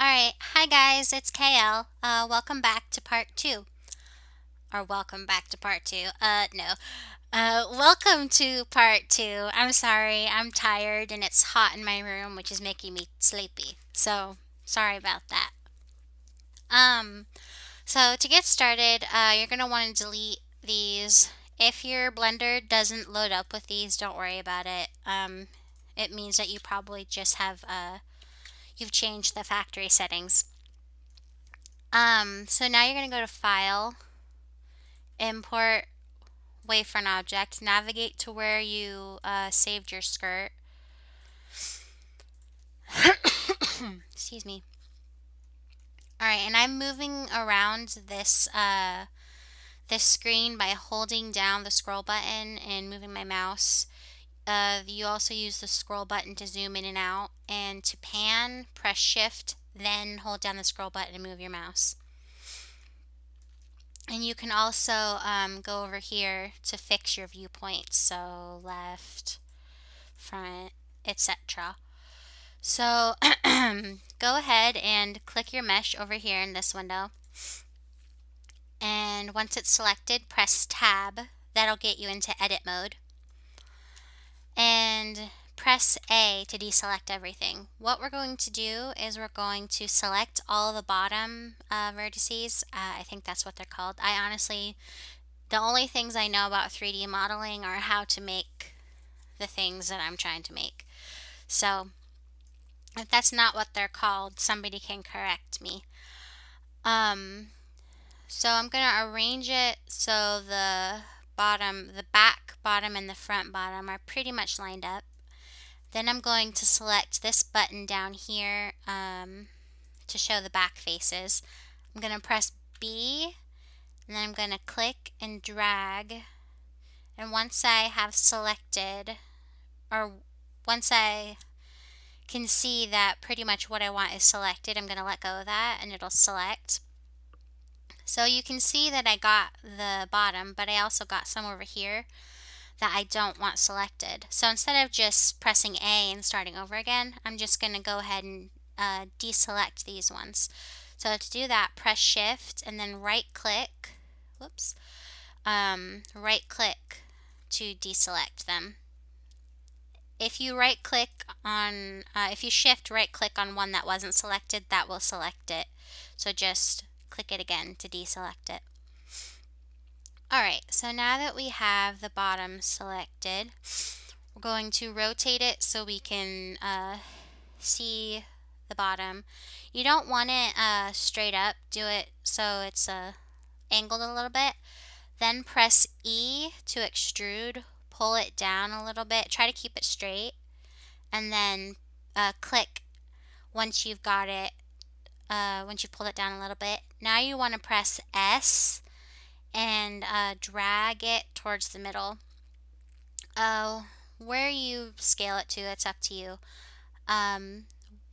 Alright, hi guys, it's KL. Welcome back to part two. Or welcome back to part two. No. Welcome to part two. I'm sorry, I'm tired and it's hot in my room, which is making me sleepy. So, sorry about that. Um, so to get started, you're gonna want to delete these. If your Blender doesn't load up with these, don't worry about it. It means that you probably just you've changed the factory settings. So now you're going to go to File, Import Wavefront Object, navigate to where you saved your skirt. Excuse me. Alright, and I'm moving around this screen by holding down the scroll button and moving my mouse. You also use the scroll button to zoom in and out, and to pan, press Shift, then hold down the scroll button and move your mouse. And you can also go over here to fix your viewpoints, so left, front, etc. So go ahead and click your mesh over here in this window. And once it's selected, press Tab. That'll get you into edit mode. And press A to deselect everything. What we're going to do is we're going to select all the bottom vertices. I think that's what they're called. The only things I know about 3D modeling are how to make the things that I'm trying to make. So if that's not what they're called, somebody can correct me. So I'm going to arrange it so the back bottom and the front bottom are pretty much lined up. Then I'm going to select this button down here to show the back faces. I'm going to press B, and then I'm going to click and drag. And once I have selected, or once I can see that pretty much what I want is selected, I'm going to let go of that and it'll select. So you can see that I got the bottom, but I also got some over here that I don't want selected. So instead of just pressing A and starting over again, I'm just going to go ahead and deselect these ones. So to do that, press Shift and then right click, whoops, right click to deselect them. If you if you shift right click on one that wasn't selected, that will select it. So just click it again to deselect it. Alright, so now that we have the bottom selected, we're going to rotate it so we can see the bottom. You don't want it straight up, do it so it's angled a little bit. Then press E to extrude, pull it down a little bit, try to keep it straight, and then click once you've got it, once you've pulled it down a little bit. Now you want to press S and drag it towards the middle. Where you scale it to, it's up to you.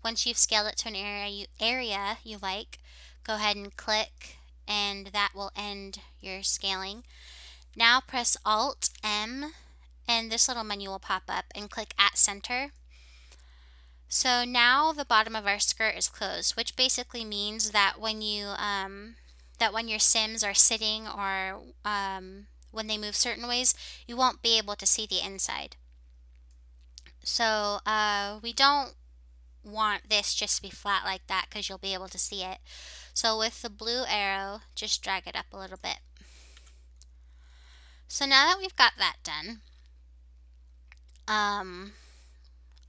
Once you've scaled it to an area you like, go ahead and click, and that will end your scaling. Now press Alt M, and this little menu will pop up, and click at center. So now the bottom of our skirt is closed, which basically means that when your Sims are sitting or when they move certain ways, you won't be able to see the inside. So we don't want this just to be flat like that because you'll be able to see it. So with the blue arrow, just drag it up a little bit. So now that we've got that done,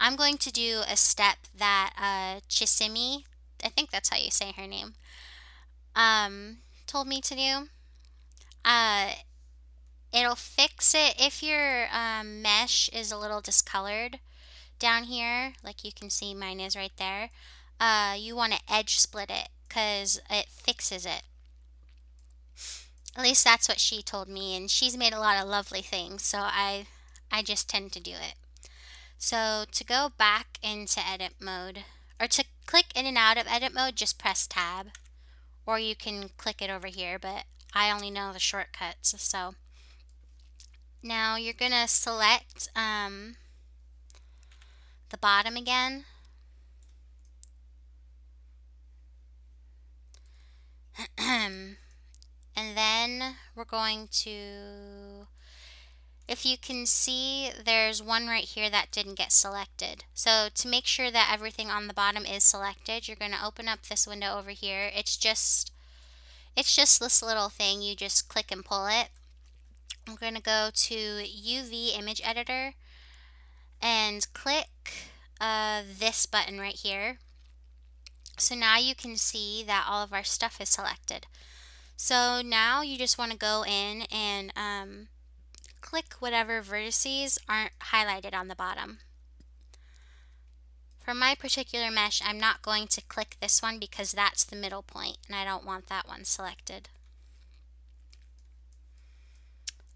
I'm going to do a step that Chisimi, I think that's how you say her name, told me to do. It'll fix it if your mesh is a little discolored down here, like you can see mine is right there. You want to edge split it because it fixes it. At least that's what she told me, and she's made a lot of lovely things, so I just tend to do it. So to go back into edit mode, or to click in and out of edit mode, just press tab, or you can click it over here, but I only know the shortcuts. So now you're gonna select the bottom again, then we're going to, if you can see, there's one right here that didn't get selected. So to make sure that everything on the bottom is selected, you're going to open up this window over here. It's just this little thing. You just click and pull it. I'm going to go to UV image editor and click this button right here. So now you can see that all of our stuff is selected. So now you just want to go in and click whatever vertices aren't highlighted on the bottom. For my particular mesh, I'm not going to click this one because that's the middle point and I don't want that one selected.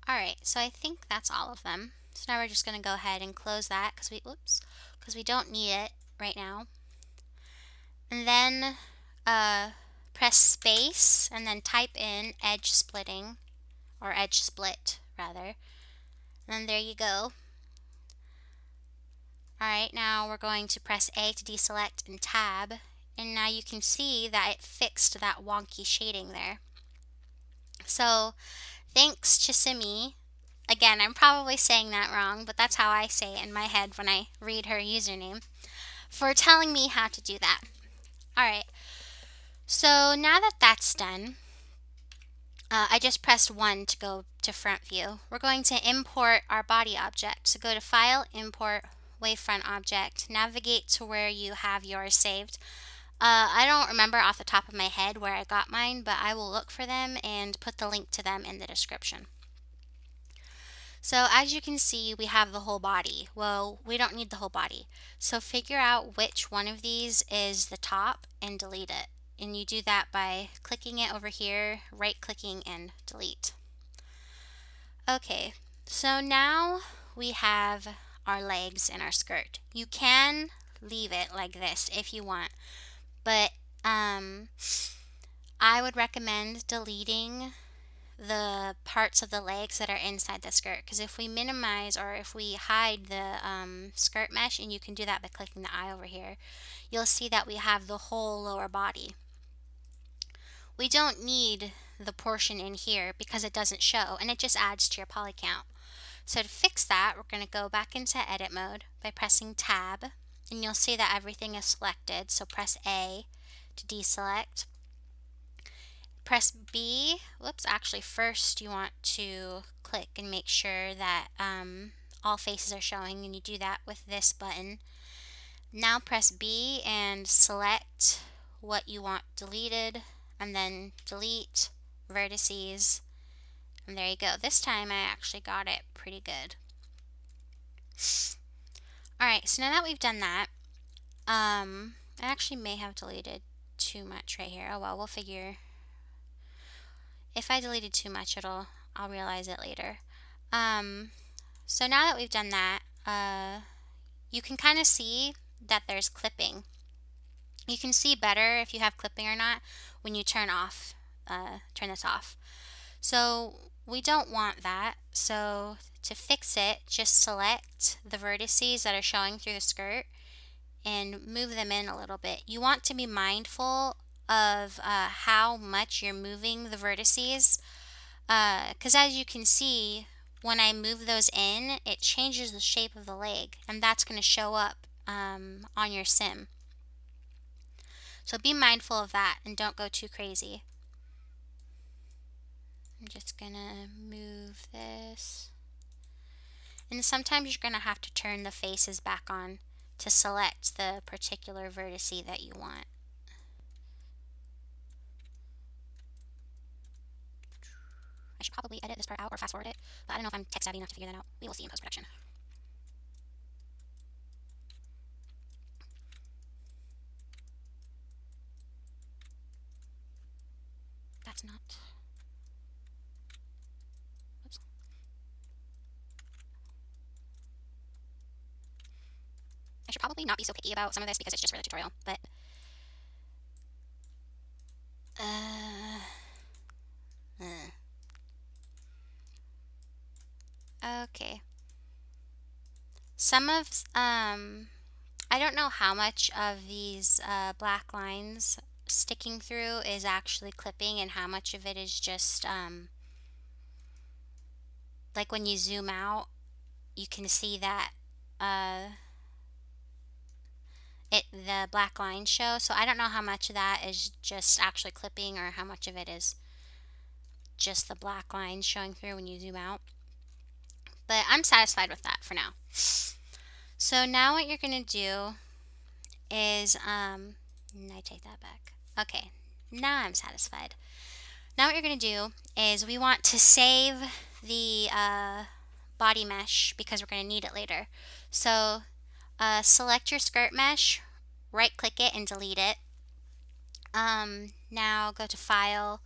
Alright, so I think that's all of them. So now we're just going to go ahead and close that because we don't need it right now. And then press space and then type in edge splitting, or edge split rather. And then there you go. Alright, now we're going to press A to deselect and tab. And now you can see that it fixed that wonky shading there. So thanks Chisimi. Again, I'm probably saying that wrong, but that's how I say it in my head when I read her username, for telling me how to do that. Alright, so now that that's done, I just pressed 1 to go to front view. We're going to import our body object. So go to File, Import, Wavefront Object, navigate to where you have yours saved. I don't remember off the top of my head where I got mine, but I will look for them and put the link to them in the description. So as you can see, we have the whole body. Well, we don't need the whole body. So figure out which one of these is the top and delete it. And you do that by clicking it over here, right clicking and delete. Okay, so now we have our legs and our skirt. You can leave it like this if you want, but I would recommend deleting the parts of the legs that are inside the skirt, because if we minimize or if we hide the skirt mesh, and you can do that by clicking the eye over here, you'll see that we have the whole lower body. We don't need the portion in here because it doesn't show and it just adds to your poly count. So to fix that, we're going to go back into edit mode by pressing tab, and you'll see that everything is selected. So press A to deselect. Press B. Whoops, actually first you want to click and make sure that all faces are showing, and you do that with this button. Now press B and select what you want deleted, and then delete vertices, and there you go. This time I actually got it pretty good. Alright, so now that we've done that, I actually may have deleted too much right here. Oh well, we'll figure. If I deleted too much, I'll realize it later. So now that we've done that, you can kind of see that there's clipping. You can see better if you have clipping or not when you turn this off. So we don't want that. So to fix it, just select the vertices that are showing through the skirt and move them in a little bit. You want to be mindful of how much you're moving the vertices, because as you can see, when I move those in, it changes the shape of the leg, and that's going to show up on your sim. So be mindful of that and don't go too crazy. I'm just gonna move this, and sometimes you're gonna have to turn the faces back on to select the particular vertice that you want. I should probably edit this part out or fast forward it, but I don't know if I'm tech savvy enough to figure that out. We will see in post-production. That's not... Whoops. I should probably not be so picky about some of this because it's just for the tutorial, but... Okay. Some of, I don't know how much of these black lines sticking through is actually clipping and how much of it is just like when you zoom out, you can see that the black lines show. So I don't know how much of that is just actually clipping or how much of it is just the black lines showing through when you zoom out. But I'm satisfied with that for now. So now what you're going to do is, I take that back. Okay, now I'm satisfied. Now what you're going to do is we want to save the body mesh because we're going to need it later. So select your skirt mesh, right click it and delete it. Now go to File,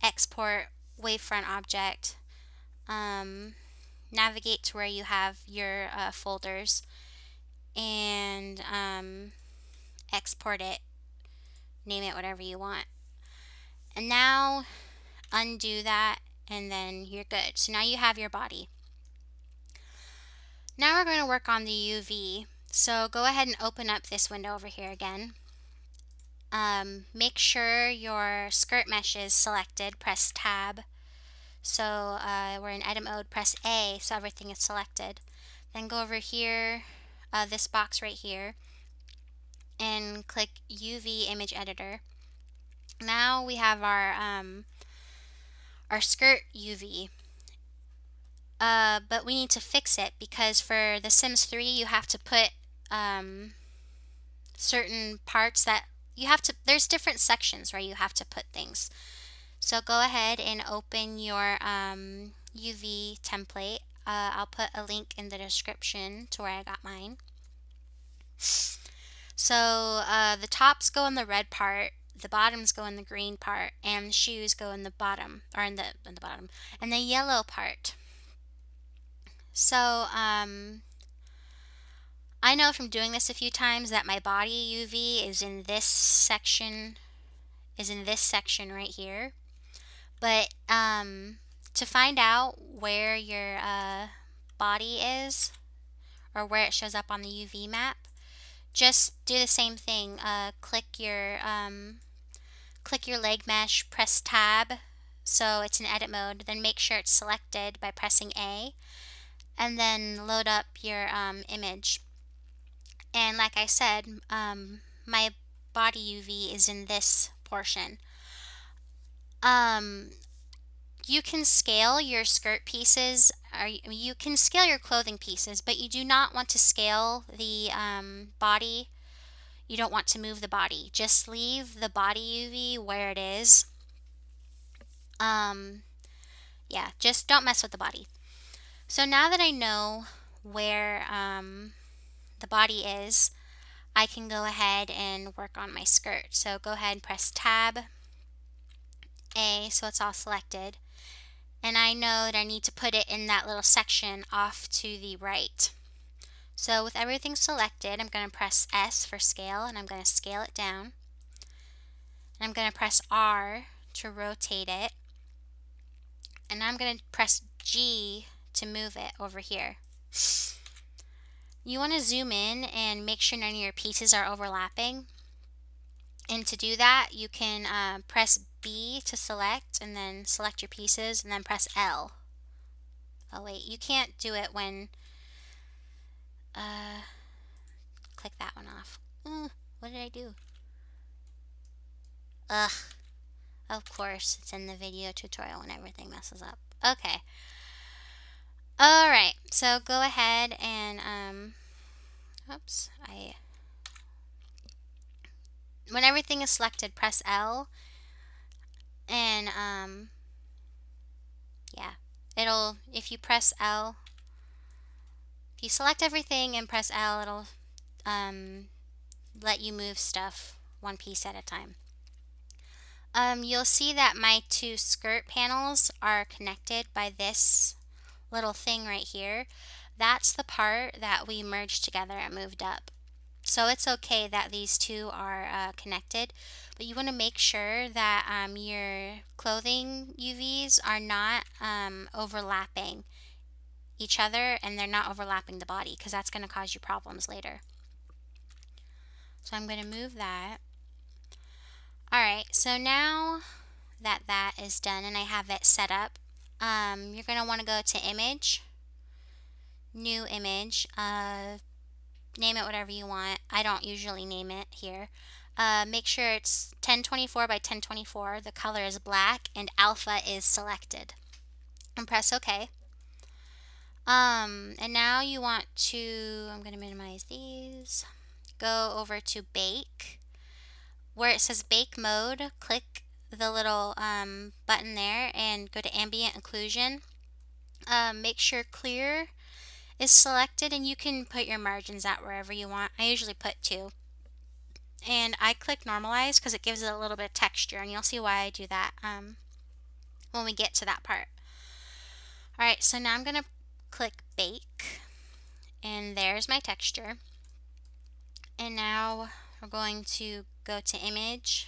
Export Wavefront Object, navigate to where you have your folders, and export it, name it whatever you want. And now undo that, and then you're good. So now you have your body. Now we're going to work on the UV. So go ahead and open up this window over here again. Make sure your skirt mesh is selected. Press Tab. So we're in edit mode. Press A so everything is selected. Then go over here, this box right here, and click UV Image Editor. Now we have our skirt UV. But we need to fix it because for The Sims 3 you have to put certain parts that you have to, there's different sections where you have to put things. So go ahead and open your UV template. I'll put a link in the description to where I got mine. So the tops go in the red part, the bottoms go in the green part, and the shoes go in the bottom, or in the bottom, and the yellow part. So I know from doing this a few times that my body UV is in this section, right here. But to find out where your body is, or where it shows up on the UV map, just do the same thing. Click your leg mesh, press Tab so it's in edit mode, then make sure it's selected by pressing A, and then load up your image. And like I said, my body UV is in this portion. You can scale your skirt pieces, or you can scale your clothing pieces, but you do not want to scale the body. You don't want to move the body. Just leave the body UV where it is. Yeah, just don't mess with the body. So now that I know where the body is, I can go ahead and work on my skirt. So go ahead and press Tab A so it's all selected. And I know that I need to put it in that little section off to the right. So with everything selected, I'm going to press S for scale, and I'm going to scale it down. And I'm going to press R to rotate it. And I'm going to press G to move it over here. You want to zoom in and make sure none of your pieces are overlapping. And to do that, you can press B to select, and then select your pieces, and then press L. Oh wait, you can't do it when, click that one off. What did I do? Ugh. Of course, it's in the video tutorial when everything messes up. Okay. Alright, so go ahead and, when everything is selected, press L, and, yeah, if you press L, if you select everything and press L, it'll, let you move stuff one piece at a time. You'll see that my two skirt panels are connected by this little thing right here. That's the part that we merged together and moved up. So it's okay that these two are connected, but you want to make sure that your clothing UVs are not overlapping each other, and they're not overlapping the body, because that's going to cause you problems later. So I'm going to move that. Alright, so now that that is done and I have it set up, you're going to want to go to image, new image, name it whatever you want. I don't usually name it here. Make sure it's 1024 by 1024. The color is black and alpha is selected. And press OK. And now you want to, I'm going to minimize these. Go over to bake. Where it says bake mode, click the little button there and go to ambient occlusion. Make sure clear is selected, and you can put your margins out wherever you want. I usually put 2. And I click normalize because it gives it a little bit of texture, and you'll see why I do that when we get to that part. Alright, so now I'm going to click bake, and there's my texture. And now we're going to go to image,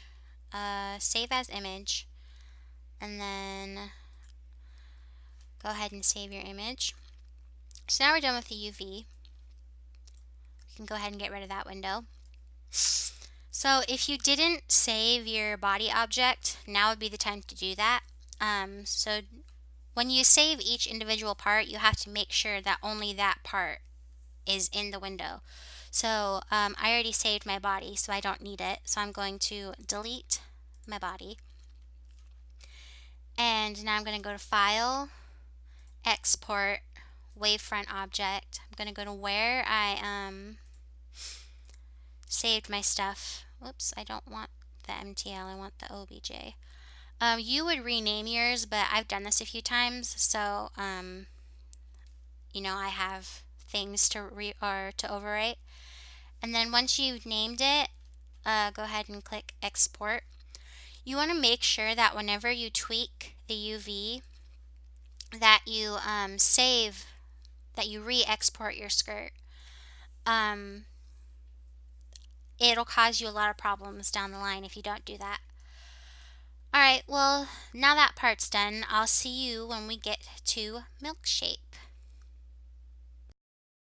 save as image, and then go ahead and save your image. So now we're done with the UV. You can go ahead and get rid of that window. So if you didn't save your body object, now would be the time to do that. So when you save each individual part, you have to make sure that only that part is in the window. So I already saved my body, so I don't need it. So I'm going to delete my body. And now I'm going to go to File, Export, Wavefront Object. I'm going to go to where I saved my stuff. Whoops, I don't want the MTL, I want the OBJ. You would rename yours, but I've done this a few times, so you know, I have things to overwrite. And then once you've named it, go ahead and click export. You want to make sure that whenever you tweak the UV, that you save, that you re-export your skirt. It'll cause you a lot of problems down the line if you don't do that. Alright, well, now that part's done, I'll see you when we get to milk shape.